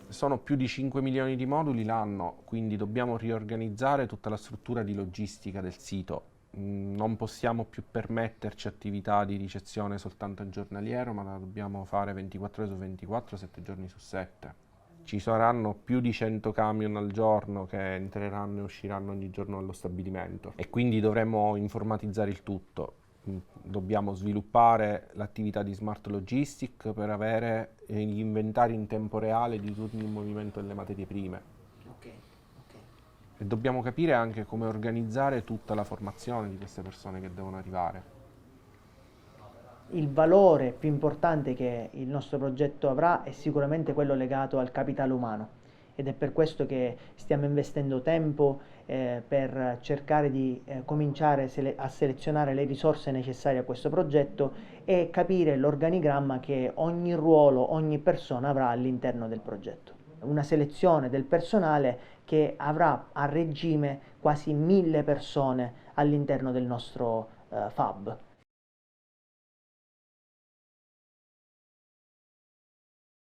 Sono più di 5 milioni di moduli l'anno, quindi dobbiamo riorganizzare tutta la struttura di logistica del sito. Non possiamo più permetterci attività di ricezione soltanto giornaliero, ma la dobbiamo fare 24 ore su 24, 7 giorni su 7. Ci saranno più di 100 camion al giorno che entreranno e usciranno ogni giorno dallo stabilimento e quindi dovremo informatizzare il tutto. Dobbiamo sviluppare l'attività di smart logistic per avere gli inventari in tempo reale di tutto il movimento delle materie prime. Ok, ok. E dobbiamo capire anche come organizzare tutta la formazione di queste persone che devono arrivare. Il valore più importante che il nostro progetto avrà è sicuramente quello legato al capitale umano ed è per questo che stiamo investendo tempo per cercare di cominciare a selezionare le risorse necessarie a questo progetto e capire l'organigramma che ogni ruolo, ogni persona avrà all'interno del progetto. Una selezione del personale che avrà a regime quasi 1000 persone all'interno del nostro FAB.